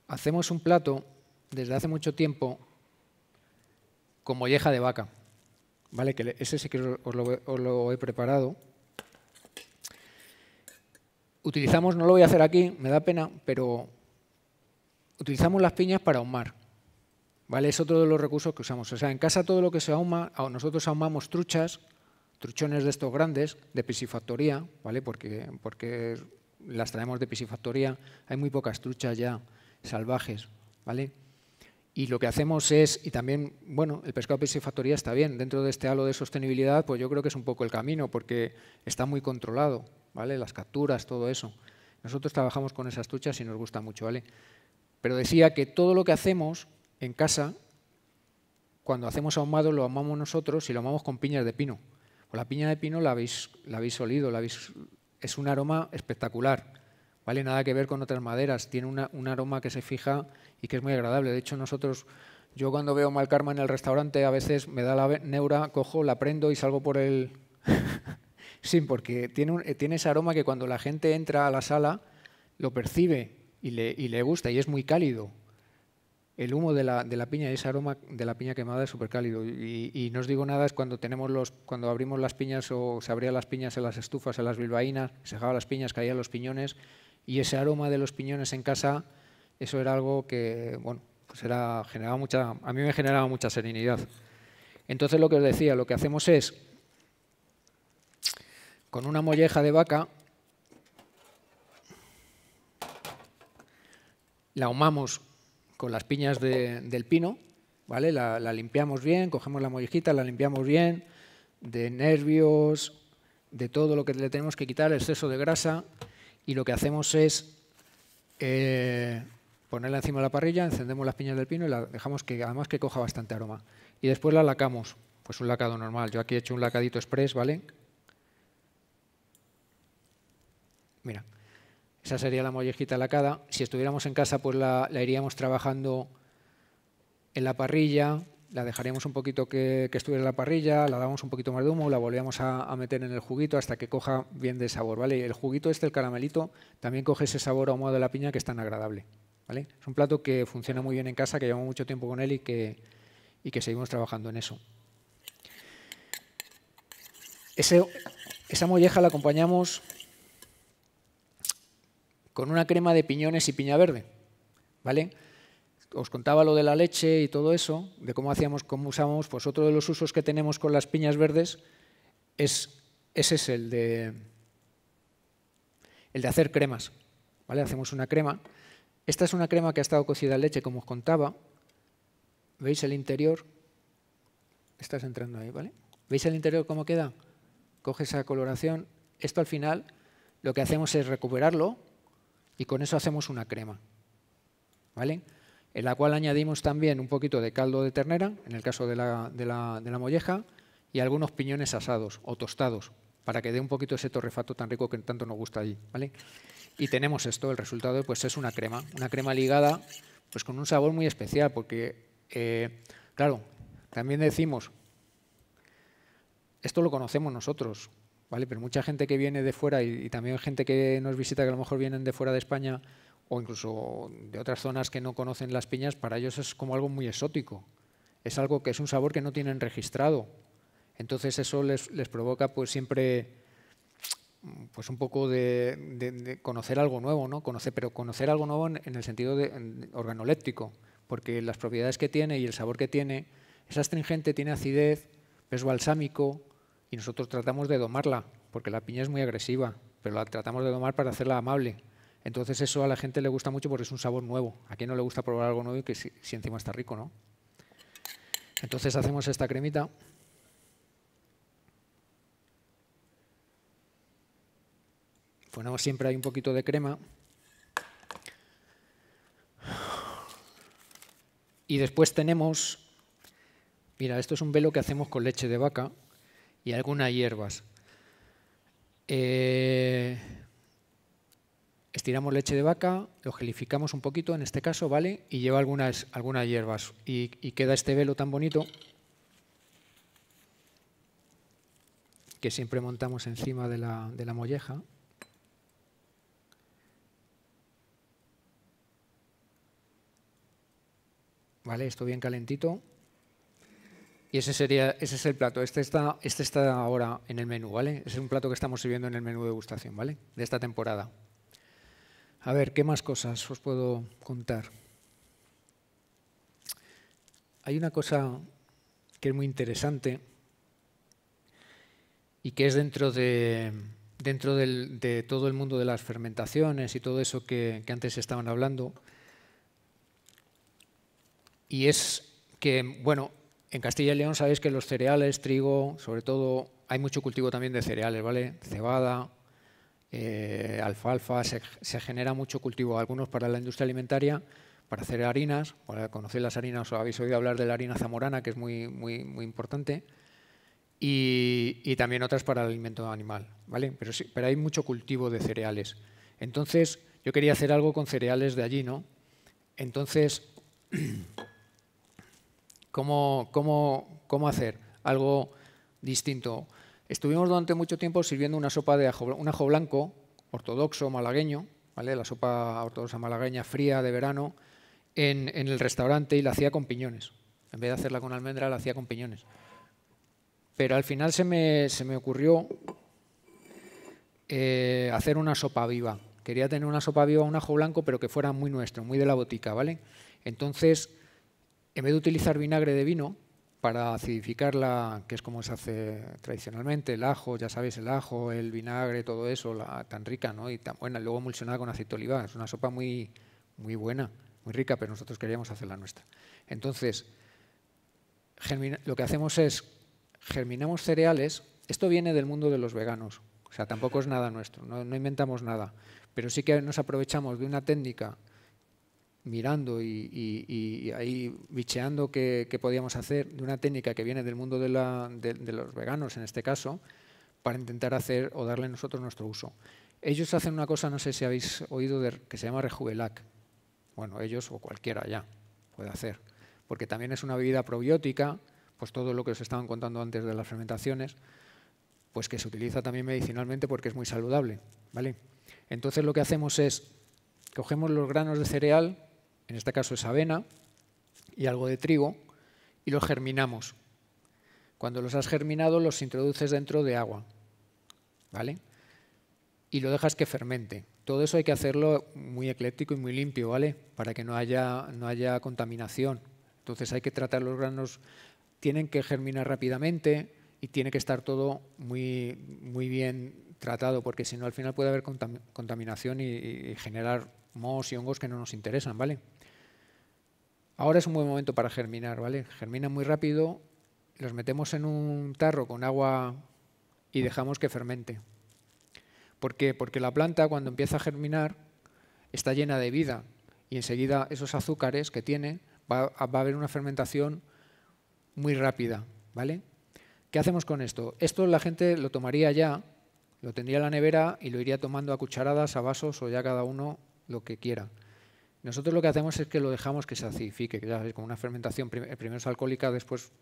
hacemos un plato desde hace mucho tiempo con molleja de vaca, ¿vale? Que ese sí que os lo he preparado. Utilizamos, no lo voy a hacer aquí, me da pena, pero utilizamos las piñas para ahumar, ¿vale? Es otro de los recursos que usamos. O sea, en casa todo lo que se ahuma, nosotros ahumamos truchones de estos grandes, de piscifactoría, ¿vale? Porque las traemos de piscifactoría. Hay muy pocas truchas ya salvajes, ¿vale? Y lo que hacemos es, y también, bueno, el pescado de piscifactoría está bien. Dentro de este halo de sostenibilidad, pues yo creo que es un poco el camino, porque está muy controlado, ¿vale? Las capturas, todo eso. Nosotros trabajamos con esas truchas y nos gusta mucho, ¿vale? Pero decía que todo lo que hacemos en casa, cuando hacemos ahumado, lo ahumamos nosotros y lo ahumamos con piñas de pino. Pues la piña de pino la habéis olido, es un aroma espectacular, ¿vale? Nada que ver con otras maderas, tiene un aroma que se fija y que es muy agradable. De hecho, yo cuando veo Malkarma en el restaurante, a veces me da la neura, cojo, la prendo y salgo por el... Sí, porque tiene ese aroma que cuando la gente entra a la sala lo percibe y le gusta y es muy cálido. El humo de la piña y ese aroma de la piña quemada es súper cálido. Y no os digo nada, es cuando abrimos las piñas o se abrían las piñas en las estufas, en las bilbaínas, se dejaban las piñas, caían los piñones y ese aroma de los piñones en casa, eso era algo que, bueno, pues a mí me generaba mucha serenidad. Entonces lo que os decía, lo que hacemos es, con una molleja de vaca, la ahumamos con las piñas del pino, ¿vale? La limpiamos bien, cogemos la mollejita, la limpiamos bien, de nervios, de todo lo que le tenemos que quitar, el exceso de grasa, y lo que hacemos es ponerla encima de la parrilla, encendemos las piñas del pino y la dejamos además que coja bastante aroma. Y después la lacamos, pues un lacado normal. Yo aquí he hecho un lacadito express, ¿vale? Mira. Esa sería la mollejita lacada. Si estuviéramos en casa, pues la iríamos trabajando en la parrilla, la dejaríamos un poquito que estuviera en la parrilla, la damos un poquito más de humo, la volvíamos a meter en el juguito hasta que coja bien de sabor, ¿vale? Y el juguito el caramelito, también coge ese sabor ahumado de la piña que es tan agradable, ¿vale? Es un plato que funciona muy bien en casa, que llevamos mucho tiempo con él y que seguimos trabajando en eso. Esa molleja la acompañamos con una crema de piñones y piña verde, ¿vale? os contaba lo de la leche y todo eso, de cómo usábamos, pues otro de los usos que tenemos con las piñas verdes ese es el de hacer cremas, ¿vale? Hacemos una crema. Esta es una crema que ha estado cocida en leche, como os contaba. ¿Veis el interior? Estás entrando ahí, ¿vale? ¿Veis el interior cómo queda? Coge esa coloración. Esto al final lo que hacemos es recuperarlo y con eso hacemos una crema, ¿vale? En la cual añadimos también un poquito de caldo de ternera, en el caso de la molleja, y algunos piñones asados o tostados, para que dé un poquito ese torrefato tan rico que tanto nos gusta allí, ¿vale? Y tenemos esto, el resultado pues es una crema ligada pues con un sabor muy especial, porque, claro, también decimos, esto lo conocemos nosotros, ¿vale? Pero mucha gente que viene de fuera y también gente que nos visita que a lo mejor vienen de fuera de España o incluso de otras zonas que no conocen las piñas, para ellos es como algo muy exótico. Es algo que es un sabor que no tienen registrado. Entonces eso les provoca pues siempre pues un poco de conocer algo nuevo, ¿no? Pero conocer algo nuevo en el sentido organoléptico, porque las propiedades que tiene y el sabor que tiene es astringente, tiene acidez, es balsámico, y nosotros tratamos de domarla, porque la piña es muy agresiva, pero la tratamos de domar para hacerla amable. Entonces eso a la gente le gusta mucho porque es un sabor nuevo. ¿A quién no le gusta probar algo nuevo y que si encima está rico, no? Entonces hacemos esta cremita. Ponemos siempre ahí un poquito de crema. Y después tenemos, mira, esto es un velo que hacemos con leche de vaca y algunas hierbas. Estiramos leche de vaca, lo gelificamos un poquito en este caso, ¿vale? Y lleva algunas hierbas. Y queda este velo tan bonito que siempre montamos encima de la molleja. ¿Vale? Esto bien calentito. Y ese es el plato. Este está ahora en el menú, ¿vale? Es un plato que estamos sirviendo en el menú de degustación, ¿vale? De esta temporada. A ver, ¿qué más cosas os puedo contar? Hay una cosa que es muy interesante y que es dentro de todo el mundo de las fermentaciones y todo eso que antes estaban hablando. Y es que, bueno, en Castilla y León sabéis que los cereales, trigo, sobre todo, hay mucho cultivo también de cereales, ¿vale? Cebada, alfalfa, se genera mucho cultivo, algunos para la industria alimentaria, para hacer harinas, para conocer las harinas, os habéis oído hablar de la harina zamorana, que es muy importante, y también otras para el alimento animal, ¿vale? Pero hay mucho cultivo de cereales. Entonces, yo quería hacer algo con cereales de allí, ¿no? Entonces, ¿Cómo hacer algo distinto? Estuvimos durante mucho tiempo sirviendo una sopa de un ajo blanco, ortodoxo, malagueño, ¿vale? La sopa ortodoxa malagueña fría de verano, en el restaurante, y la hacía con piñones. En vez de hacerla con almendra, la hacía con piñones. Pero al final se me ocurrió hacer una sopa viva. Quería tener una sopa viva, un ajo blanco, pero que fuera muy nuestro, muy de la botica, ¿vale? Entonces, en vez de utilizar vinagre de vino para acidificarla, que es como se hace tradicionalmente, el ajo, ya sabéis, el ajo, el vinagre, todo eso, tan rica, ¿no? Y tan buena, luego emulsionada con aceite de oliva. Es una sopa muy buena, muy rica, pero nosotros queríamos hacerla nuestra. Entonces, lo que hacemos es, germinamos cereales. Esto viene del mundo de los veganos, o sea, tampoco es nada nuestro, no inventamos nada, pero sí que nos aprovechamos de una técnica mirando y ahí bicheando qué podíamos hacer, de una técnica que viene del mundo de los veganos en este caso, para intentar hacer o darle nosotros nuestro uso. Ellos hacen una cosa, no sé si habéis oído, que se llama Rejuvelac. Bueno, ellos o cualquiera ya puede hacer, porque también es una bebida probiótica, pues todo lo que os estaban contando antes de las fermentaciones, pues que se utiliza también medicinalmente porque es muy saludable, ¿vale? Entonces lo que hacemos es, cogemos los granos de cereal, en este caso es avena y algo de trigo, y los germinamos. Cuando los has germinado, los introduces dentro de agua, ¿vale? Y lo dejas que fermente. Todo eso hay que hacerlo muy ecléctico y muy limpio, ¿vale? Para que no haya contaminación. Entonces hay que tratar los granos, tienen que germinar rápidamente y tiene que estar todo muy, muy bien tratado, porque si no al final puede haber contaminación y generar mohos y hongos que no nos interesan, ¿vale? Ahora es un buen momento para germinar, ¿vale? Germinan muy rápido, los metemos en un tarro con agua y dejamos que fermente. ¿Por qué? Porque la planta cuando empieza a germinar está llena de vida y enseguida esos azúcares que tiene va a haber una fermentación muy rápida, ¿vale? ¿Qué hacemos con esto? Esto la gente lo tomaría ya, lo tendría en la nevera y lo iría tomando a cucharadas, a vasos o ya cada uno lo que quiera. Nosotros lo que hacemos es que lo dejamos que se acidifique, que ya sabéis, con una fermentación primero es alcohólica, después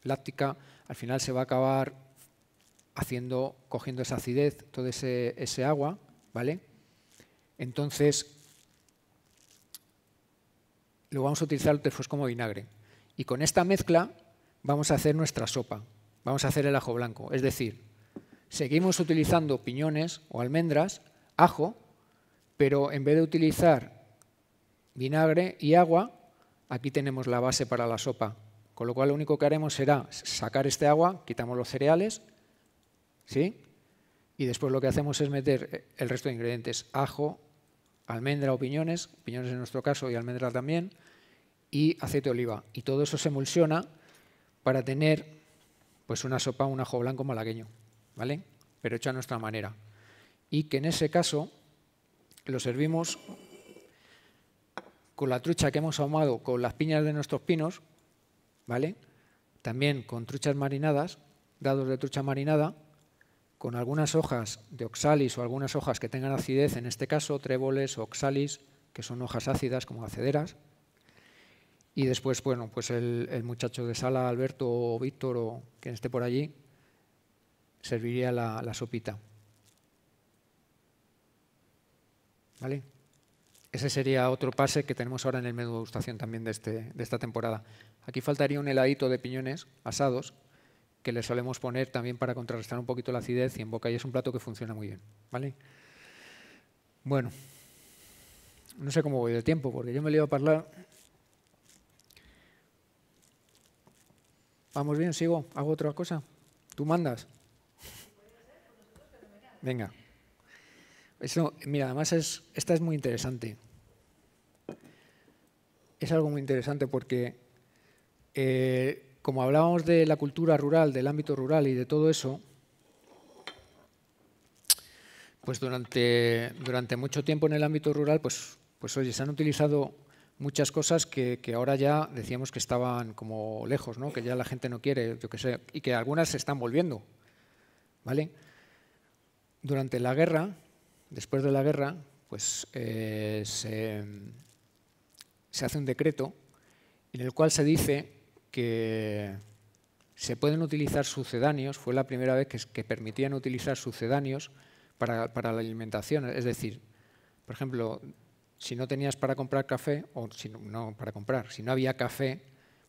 láctica, al final se va a acabar cogiendo esa acidez, todo ese agua, ¿vale? Entonces, lo vamos a utilizar después como vinagre. Y con esta mezcla vamos a hacer nuestra sopa, vamos a hacer el ajo blanco, es decir, seguimos utilizando piñones o almendras, ajo, pero en vez de utilizar vinagre y agua, aquí tenemos la base para la sopa. Con lo cual lo único que haremos será sacar este agua, quitamos los cereales, ¿sí? Y después lo que hacemos es meter el resto de ingredientes, ajo, almendra o piñones en nuestro caso y almendra también, y aceite de oliva. Y todo eso se emulsiona para tener pues una sopa, un ajo blanco malagueño, ¿vale? Pero hecho a nuestra manera. Y que en ese caso lo servimos con la trucha que hemos ahumado con las piñas de nuestros pinos, ¿vale? También con truchas marinadas, dados de trucha marinada, con algunas hojas de oxalis o algunas hojas que tengan acidez, en este caso tréboles o oxalis, que son hojas ácidas como acederas. Y después, bueno, pues el muchacho de sala, Alberto o Víctor o quien esté por allí, serviría la sopita. ¿Vale? Ese sería otro pase que tenemos ahora en el menú de degustación también de esta temporada. Aquí faltaría un heladito de piñones asados que le solemos poner también para contrarrestar un poquito la acidez y en boca, y es un plato que funciona muy bien, ¿vale? Bueno, no sé cómo voy de tiempo, porque yo me lío a hablar. ¿Vamos bien? ¿Sigo? ¿Hago otra cosa? ¿Tú mandas? Venga. Eso, mira, además esta es muy interesante. Es algo muy interesante porque como hablábamos de la cultura rural, del ámbito rural y de todo eso, pues durante mucho tiempo en el ámbito rural, pues oye, se han utilizado muchas cosas que ahora ya decíamos que estaban como lejos, ¿no? Que ya la gente no quiere, yo qué sé, y que algunas se están volviendo, ¿vale? Durante la guerra, después de la guerra, pues se hace un decreto en el cual se dice que se pueden utilizar sucedáneos, fue la primera vez que permitían utilizar sucedáneos para la alimentación. Es decir, por ejemplo, si no tenías para comprar café, o si no para comprar, si no había café,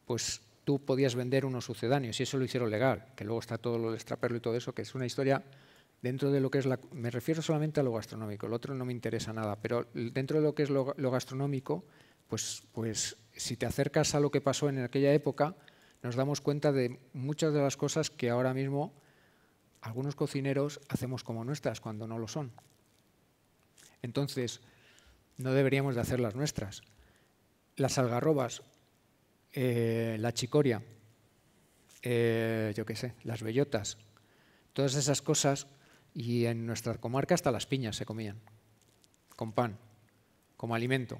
pues tú podías vender unos sucedáneos y eso lo hicieron legal, que luego está todo lo del extraperlo y todo eso, que es una historia dentro de lo que es me refiero solamente a lo gastronómico, lo otro no me interesa nada, pero dentro de lo que es lo gastronómico, pues si te acercas a lo que pasó en aquella época, nos damos cuenta de muchas de las cosas que ahora mismo algunos cocineros hacemos como nuestras cuando no lo son. Entonces, no deberíamos de hacerlas nuestras. Las algarrobas, la chicoria, yo qué sé, las bellotas, todas esas cosas, y en nuestra comarca hasta las piñas se comían, con pan, como alimento.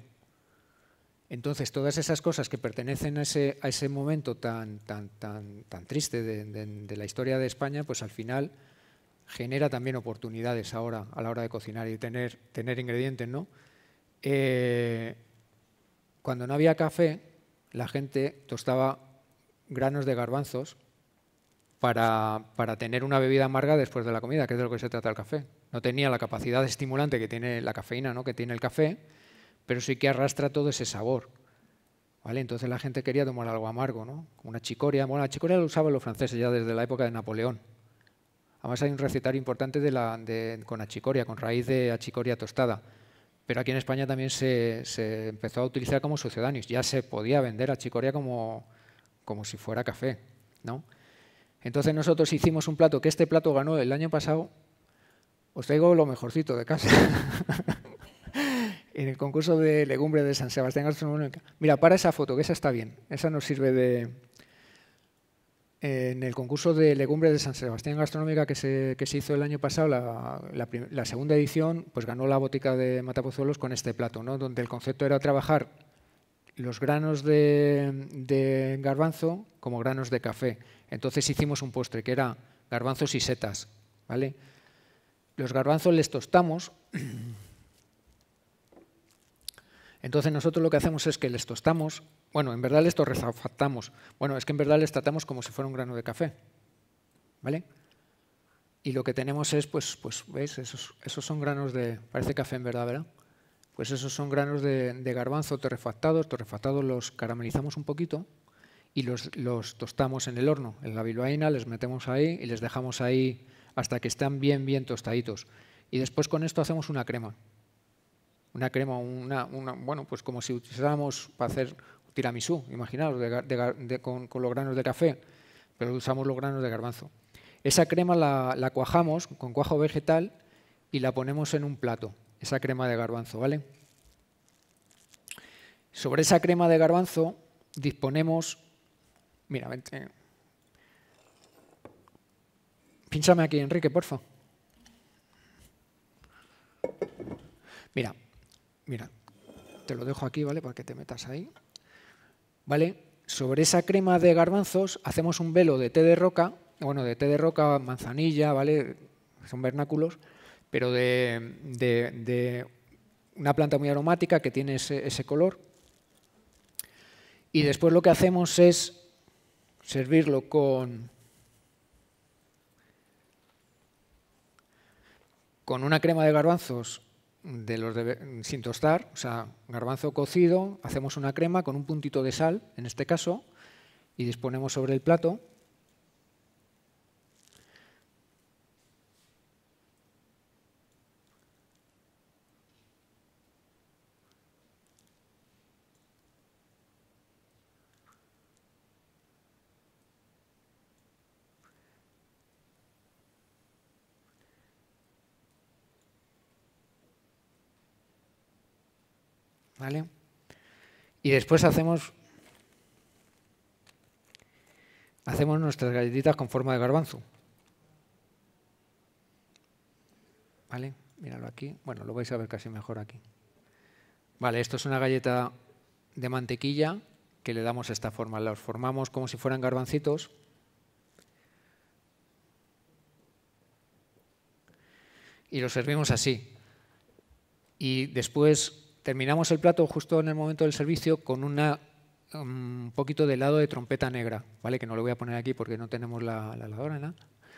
Entonces, todas esas cosas que pertenecen a ese momento tan triste de la historia de España, pues al final genera también oportunidades ahora a la hora de cocinar y tener ingredientes, ¿no? Cuando no había café, la gente tostaba granos de garbanzos para tener una bebida amarga después de la comida, que es de lo que se trata el café. No tenía la capacidad estimulante que tiene la cafeína, ¿no? Que tiene el café, pero sí que arrastra todo ese sabor, ¿vale? Entonces la gente quería tomar algo amargo, ¿no? Como una chicoria. Bueno, la chicoria lo usaban los franceses ya desde la época de Napoleón. Además hay un recetario importante con achicoria, con raíz de achicoria tostada. pero aquí en España también se empezó a utilizar como sucedáneos. Ya se podía vender achicoria como si fuera café, ¿no? Entonces nosotros hicimos un plato, que este plato ganó el año pasado, os traigo lo mejorcito de casa, en el concurso de legumbre de San Sebastián Gastronómica. Mira, para esa foto, que esa está bien, esa nos sirve de... En el concurso de legumbre de San Sebastián Gastronómica que se hizo el año pasado, la segunda edición, pues ganó la botica de Matapozuelos con este plato, ¿no? Donde el concepto era trabajar los granos de garbanzo como granos de café. Entonces hicimos un postre que era garbanzos y setas, ¿vale? Los garbanzos les tostamos. Entonces nosotros lo que hacemos es que les tostamos, bueno, en verdad les torrefactamos, bueno, es que en verdad les tratamos como si fuera un grano de café, ¿vale? Y lo que tenemos es, pues ¿veis? Esos son granos de, parece café en verdad, ¿verdad? Pues esos son granos de garbanzo torrefactados los caramelizamos un poquito y los tostamos en el horno, en la bilbaína, les metemos ahí y les dejamos ahí hasta que están bien tostaditos. Y después con esto hacemos una crema. Una crema, bueno, pues como si utilizáramos para hacer tiramisú, imaginaos, con los granos de café, pero usamos los granos de garbanzo. Esa crema la cuajamos con cuajo vegetal y la ponemos en un plato, esa crema de garbanzo, ¿vale? Sobre esa crema de garbanzo disponemos... Mira, vente. Pínchame aquí, Enrique, porfa. Mira, te lo dejo aquí, ¿vale? Para que te metas ahí. ¿Vale? Sobre esa crema de garbanzos hacemos un velo de té de roca, bueno, de té de roca, manzanilla, ¿vale? Son vernáculos, pero de una planta muy aromática que tiene ese color. Y después lo que hacemos es servirlo con una crema de garbanzos sin tostar, o sea, garbanzo cocido, hacemos una crema con un puntito de sal, en este caso, y disponemos sobre el plato. ¿Vale? Y después hacemos nuestras galletitas con forma de garbanzo. ¿Vale? Míralo aquí. Bueno, lo vais a ver casi mejor aquí. Vale, esto es una galleta de mantequilla que le damos esta forma. Los formamos como si fueran garbancitos. Y los servimos así. Y después terminamos el plato justo en el momento del servicio con un poquito de helado de trompeta negra, ¿vale? Que no lo voy a poner aquí porque no tenemos la heladora, ¿no?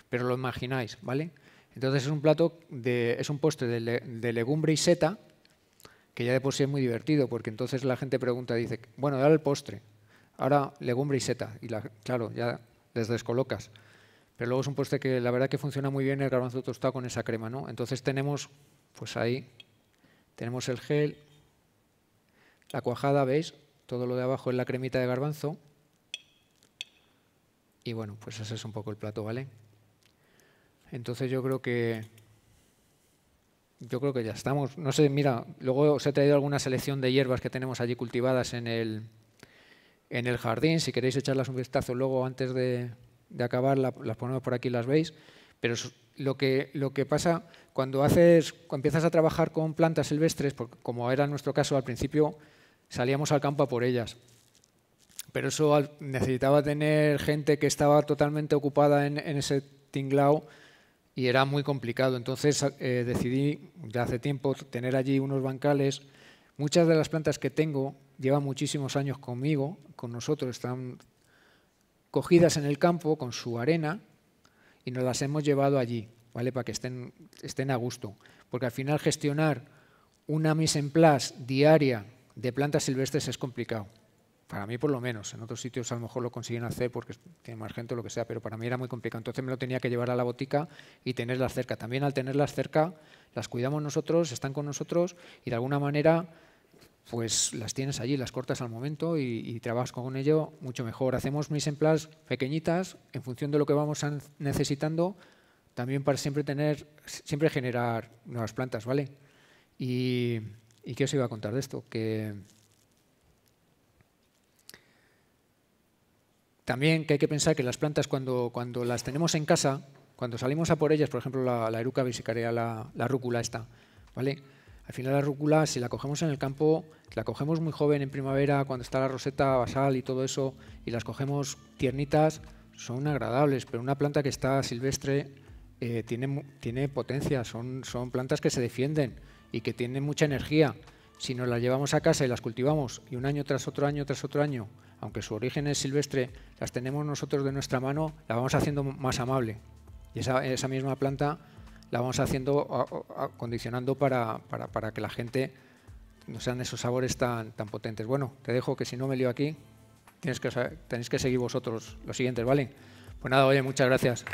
Pero lo imagináis, ¿vale? Entonces es un plato, es un postre de legumbre y seta, que ya de por sí es muy divertido, porque entonces la gente pregunta, dice, bueno, dale el postre, ahora legumbre y seta, y claro, ya les descolocas. Pero luego es un postre que la verdad que funciona muy bien el garbanzo tostado con esa crema, ¿no? Entonces tenemos, pues ahí, tenemos el gel, la cuajada, ¿veis? Todo lo de abajo es la cremita de garbanzo. Y bueno, pues ese es un poco el plato, ¿vale? Entonces yo creo que ya estamos. No sé, mira, luego os he traído alguna selección de hierbas que tenemos allí cultivadas en el jardín. Si queréis echarlas un vistazo luego antes de acabar, las ponemos por aquí, las veis. Pero lo que pasa cuando empiezas a trabajar con plantas silvestres, como era nuestro caso al principio, salíamos al campo a por ellas. Pero eso necesitaba tener gente que estaba totalmente ocupada en ese tinglao y era muy complicado. Entonces decidí, ya hace tiempo, tener allí unos bancales. Muchas de las plantas que tengo llevan muchísimos años conmigo, con nosotros, están cogidas en el campo con su arena y nos las hemos llevado allí, ¿vale? Para que estén a gusto. Porque al final gestionar una mise en place diaria de plantas silvestres es complicado, Para mí, por lo menos. En otros sitios a lo mejor lo consiguen hacer porque tiene más gente o lo que sea, pero para mí era muy complicado. Entonces me lo tenía que llevar a la botica y tenerlas cerca. También al tenerlas cerca, las cuidamos nosotros, están con nosotros y de alguna manera pues las tienes allí, las cortas al momento y trabajas con ello mucho mejor. Hacemos mise en place pequeñitas en función de lo que vamos necesitando, también para siempre generar nuevas plantas, ¿vale? ¿Y qué os iba a contar de esto? Que también que hay que pensar que las plantas cuando las tenemos en casa, cuando salimos a por ellas, por ejemplo la eruca bisicarea, la rúcula esta, ¿vale? Al final la rúcula, si la cogemos en el campo, la cogemos muy joven en primavera, cuando está la roseta basal y todo eso, y las cogemos tiernitas, son agradables, pero una planta que está silvestre tiene potencia, son plantas que se defienden y que tienen mucha energía. Si nos las llevamos a casa y las cultivamos y un año tras otro año tras otro año, aunque su origen es silvestre, las tenemos nosotros de nuestra mano, la vamos haciendo más amable. Y esa misma planta la vamos haciendo, acondicionando para que la gente no sean esos sabores tan potentes. Bueno, te dejo que si no me lío aquí, tenéis que seguir vosotros los siguientes, ¿vale? Pues nada, oye, muchas gracias.